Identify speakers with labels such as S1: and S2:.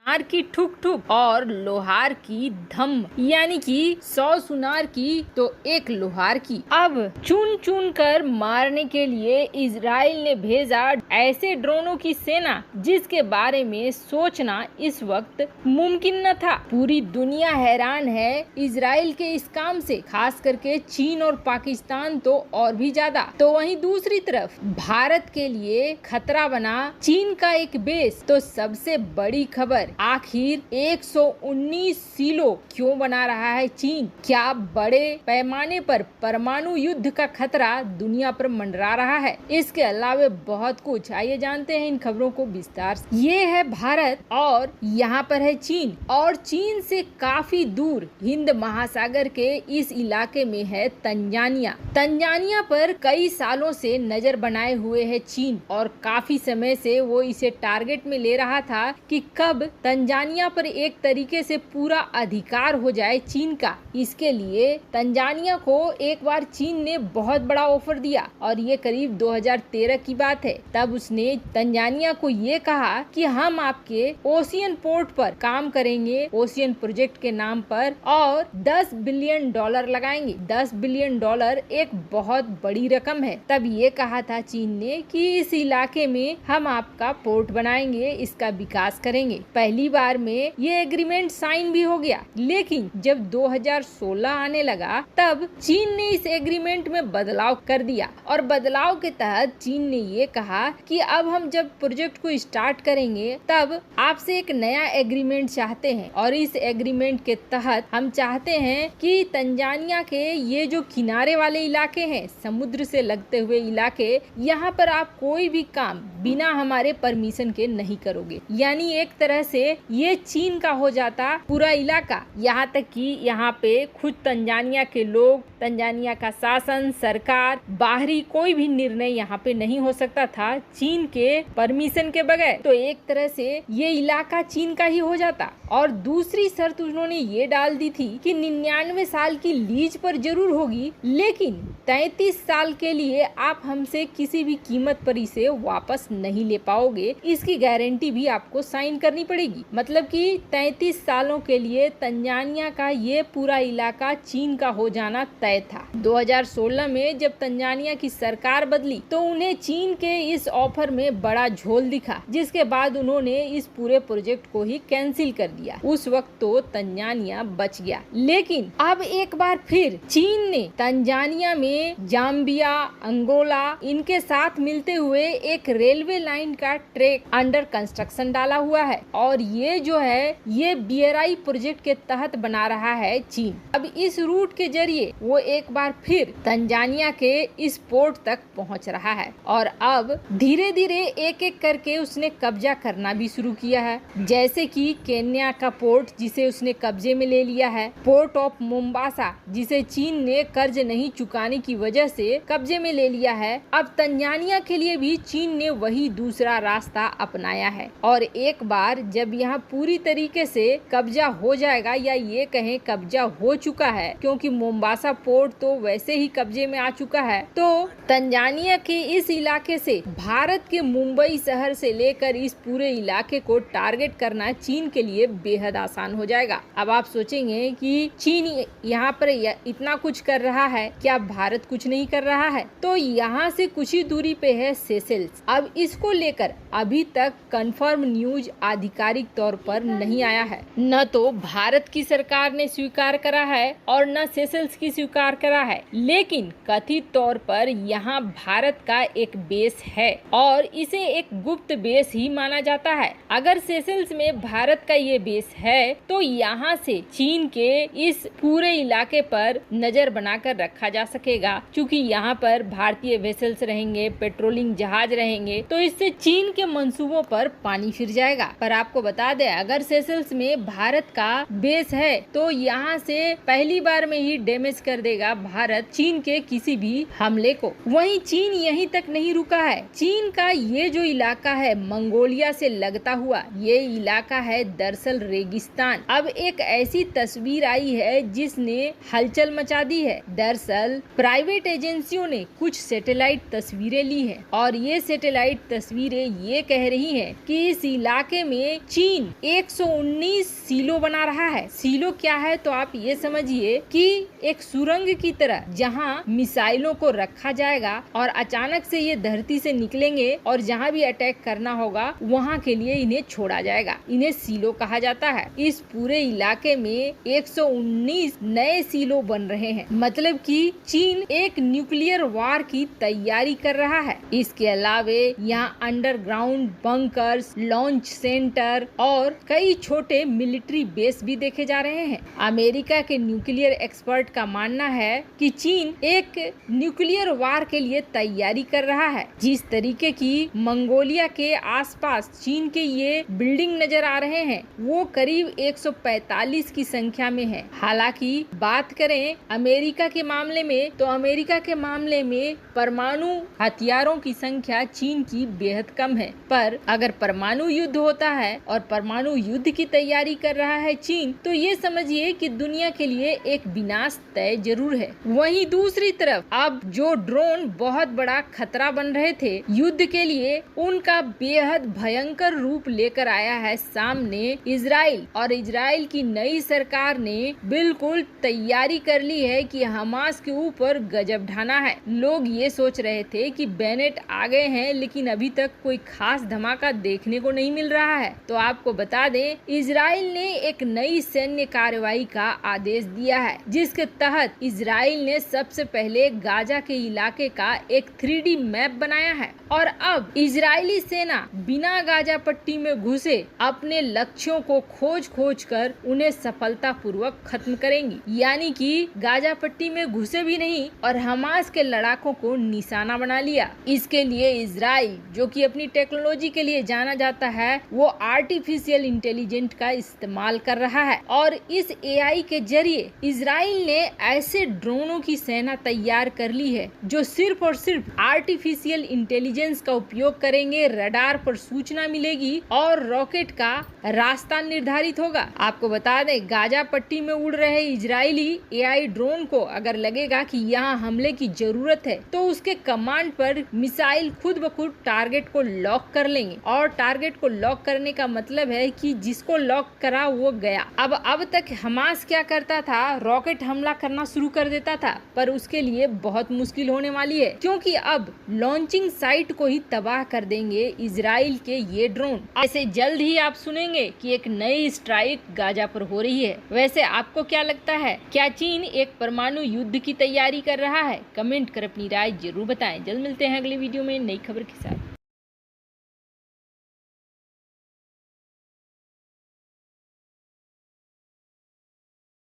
S1: सुनार की ठुक ठुक और लोहार की धम, यानी कि 100 सुनार की तो एक लोहार की। अब चुन चुन कर मारने के लिए इजराइल ने भेजा ऐसे ड्रोनों की सेना जिसके बारे में सोचना इस वक्त मुमकिन न था। पूरी दुनिया हैरान है इजराइल के इस काम से, खास करके चीन और पाकिस्तान तो और भी ज्यादा। तो वहीं दूसरी तरफ भारत के लिए खतरा बना चीन का एक बेस। तो सबसे बड़ी खबर, आखिर 119 सिलो क्यों बना रहा है चीन? क्या बड़े पैमाने पर परमाणु युद्ध का खतरा दुनिया पर मंडरा रहा है? इसके अलावा बहुत कुछ, आइए जानते हैं इन खबरों को विस्तार से। ये है भारत और यहाँ पर है चीन, और चीन से काफी दूर हिंद महासागर के इस इलाके में है तंजानिया। तंजानिया पर कई सालों से नजर बनाए हुए है चीन, और काफी समय से वो इसे टारगेट में ले रहा था कि कब तंजानिया पर एक तरीके से पूरा अधिकार हो जाए चीन का। इसके लिए तंजानिया को एक बार चीन ने बहुत बड़ा ऑफर दिया, और ये करीब 2013 की बात है। तब उसने तंजानिया को ये कहा कि हम आपके ओशियन पोर्ट पर काम करेंगे, ओशियन प्रोजेक्ट के नाम पर, और $10 बिलियन लगाएंगे। $10 बिलियन एक बहुत बड़ी रकम है। तब ये कहा था चीन ने कि इस इलाके में हम आपका पोर्ट बनाएंगे, इसका विकास करेंगे। पहली बार में ये एग्रीमेंट साइन भी हो गया, लेकिन जब 2016 आने लगा तब चीन ने इस एग्रीमेंट में बदलाव कर दिया, और बदलाव के तहत चीन ने ये कहा कि अब हम जब प्रोजेक्ट को स्टार्ट करेंगे तब आपसे एक नया एग्रीमेंट चाहते हैं, और इस एग्रीमेंट के तहत हम चाहते हैं कि तंजानिया के ये जो किनारे वाले इलाके हैं, समुद्र से लगते हुए इलाके, यहाँ पर आप कोई भी काम बिना हमारे परमिशन के नहीं करोगे। यानी एक तरह से ये चीन का हो जाता पूरा इलाका। यहाँ तक कि यहाँ पे खुद तंजानिया के लोग, तंजानिया का शासन, सरकार, बाहरी कोई भी निर्णय यहाँ पे नहीं हो सकता था चीन के परमिशन के बगैर। तो एक तरह से ये इलाका चीन का ही हो जाता। और दूसरी शर्त उन्होंने ये डाल दी थी कि 99 साल की लीज पर जरूर होगी, लेकिन 33 साल के लिए आप हमसे किसी भी कीमत पर इसे वापस नहीं ले पाओगे, इसकी गारंटी भी आपको साइन करनी पड़ेगी। मतलब कि 33 सालों के लिए तंजानिया का ये पूरा इलाका चीन का हो जाना तय था। 2016 में जब तंजानिया की सरकार बदली तो उन्हें चीन के इस ऑफर में बड़ा झोल दिखा, जिसके बाद उन्होंने इस पूरे प्रोजेक्ट को ही कैंसिल कर दिया। उस वक्त तो तंजानिया बच गया, लेकिन अब एक बार फिर चीन ने तंजानिया में जाम्बिया, अंगोला, इनके साथ मिलते हुए एक रेलवे लाइन का ट्रैक अंडर कंस्ट्रक्शन डाला हुआ है, और ये जो है ये BRI प्रोजेक्ट के तहत बना रहा है चीन। अब इस रूट के जरिए वो एक बार फिर तंजानिया के इस पोर्ट तक पहुंच रहा है, और अब धीरे धीरे एक एक करके उसने कब्जा करना भी शुरू किया है। जैसे कि केन्या का पोर्ट जिसे उसने कब्जे में ले लिया है, पोर्ट ऑफ मोम्बासा जिसे चीन ने कर्ज नहीं चुकाने की वजह से कब्जे में ले लिया है। अब तंजानिया के लिए भी चीन ने वही दूसरा रास्ता अपनाया है, और एक बार जब यहाँ पूरी तरीके से कब्जा हो जाएगा, या ये कहें कब्जा हो चुका है, क्योंकि मोम्बासा पोर्ट तो वैसे ही कब्जे में आ चुका है, तो तंजानिया के इस इलाके से भारत के मुंबई शहर से लेकर इस पूरे इलाके को टारगेट करना चीन के लिए बेहद आसान हो जाएगा। अब आप सोचेंगे कि चीन यहाँ पर इतना कुछ कर रहा है, क्या भारत कुछ नहीं कर रहा है? तो यहाँ से कुछ ही दूरी पे है सेशेल्स। अब इसको लेकर अभी तक कंफर्म न्यूज आधिकारिक तौर पर नहीं आया है। न तो भारत की सरकार ने स्वीकार करा है और न सेशेल्स की स्वीकार करा है, लेकिन कथित तौर पर यहाँ भारत का एक बेस है, और इसे एक गुप्त बेस ही माना जाता है। अगर सेशेल्स में भारत का ये बेस है तो यहाँ से चीन के इस पूरे इलाके पर नजर बनाकर रखा जा सकेगा, क्योंकि यहाँ पर भारतीय वेसल्स रहेंगे, पेट्रोलिंग जहाज रहेंगे, तो इससे चीन के मंसूबों पर पानी फिर जाएगा। पर आपको बता दें, अगर सेशेल्स में भारत का बेस है तो यहाँ से पहली बार में ही डैमेज कर देगा भारत चीन के किसी भी हमले को। वहीं चीन यहीं तक नहीं रुका है। चीन चीन का ये जो इलाका है मंगोलिया से लगता हुआ, ये इलाका है दरअसल रेगिस्तान। अब एक ऐसी तस्वीर आई है जिसने हलचल मचा दी है। दरअसल प्राइवेट एजेंसियों ने कुछ सैटेलाइट तस्वीरें ली है और ये सैटेलाइट तस्वीरें ये कह रही हैं कि इस इलाके में चीन 119 सीलो बना रहा है। सीलो क्या है तो आप ये समझिए कि एक सुरंग की तरह जहां मिसाइलों को रखा जाएगा और अचानक से ये धरती से निकलेंगे और जहां भी अटैक करना होगा वहां के लिए इन्हें छोड़ा जाएगा। इन्हें सीलो कहा जाता है। इस पूरे इलाके में 119 नए सीलो बन रहे हैं, मतलब कि चीन एक न्यूक्लियर वार की तैयारी कर रहा है। इसके अलावे यहाँ अंडरग्राउंड बंकर्स, लॉन्च सेंटर और कई छोटे मिलिट्री बेस भी देखे जा रहे हैं। अमेरिका के न्यूक्लियर एक्सपर्ट का मानना है कि चीन एक न्यूक्लियर वार के लिए तैयारी कर रहा है। जिस तरीके की मंगोलिया के आसपास चीन के ये बिल्डिंग नजर आ रहे हैं वो करीब 145 की संख्या में है। हालांकि बात करें अमेरिका के मामले में तो अमेरिका के मामले में परमाणु हथियारों की संख्या चीन की बेहद कम है। पर अगर परमाणु युद्ध होता है और परमाणु युद्ध की तैयारी कर रहा है चीन, तो ये समझिए कि दुनिया के लिए एक विनाश तय जरूर है। वहीं दूसरी तरफ अब जो ड्रोन बहुत बड़ा खतरा बन रहे थे युद्ध के लिए, उनका बेहद भयंकर रूप लेकर आया है सामने इजराइल। और इजराइल की नई सरकार ने बिल्कुल तैयारी कर ली है कि हमास के ऊपर गजब ढाना है। लोग ये सोच रहे थे कि बेनेट आ गए हैं लेकिन अभी तक कोई खास धमाका देखने को नहीं मिल रहा है। तो आपको बता दें इजराइल ने एक नई सैन्य कार्रवाई का आदेश दिया है, जिसके तहत इजराइल ने सबसे पहले गाजा के इलाके का एक 3D मैप बनाया है और अब इजरायली सेना बिना गाजा पट्टी में घुसे अपने लक्ष्यों को खोज कर उन्हें सफलतापूर्वक खत्म करेंगी। यानी कि गाजा पट्टी में घुसे भी नहीं और हमास के लड़ाकों को निशाना बना लिया। इसके लिए इजराइल, जो कि अपनी टेक्नोलॉजी के लिए जाना जाता है, वो आर्टिफिशियल इंटेलिजेंस का इस्तेमाल कर रहा है और इस AI के जरिए इजराइल ने ऐसे ड्रोनों की सेना तैयार कर ली है जो सिर्फ और सिर्फ आर्टिफिशियल इंटेलिजेंस का उपयोग करेंगे। रडार पर सूचना मिलेगी और रॉकेट का रास्ता निर्धारित होगा। आपको बता दें गाजा पट्टी में उड़ रहे इजरायली AI ड्रोन को अगर लगेगा कि यहाँ हमले की जरूरत है तो उसके कमांड पर मिसाइल खुद ब खुद टारगेट को लॉक कर लेंगे। और टारगेट को लॉक करने का मतलब है कि जिसको लॉक करा वो गया। अब तक हमास क्या करता था, रॉकेट हमला करना शुरू कर देता था, पर उसके लिए बहुत मुश्किल होने वाली है क्योंकि अब लॉन्चिंग साइट को ही तबाह कर देंगे इजराइल के ये ड्रोन। ऐसे जल्द ही आप सुनेंगे कि एक नई स्ट्राइक गाजा पर हो रही है। वैसे आपको क्या लगता है, क्या चीन एक परमाणु युद्ध की तैयारी कर रहा है? कमेंट कर अपनी राय जरूर बताएं। जल्द मिलते हैं अगले वीडियो में नई खबर के साथ।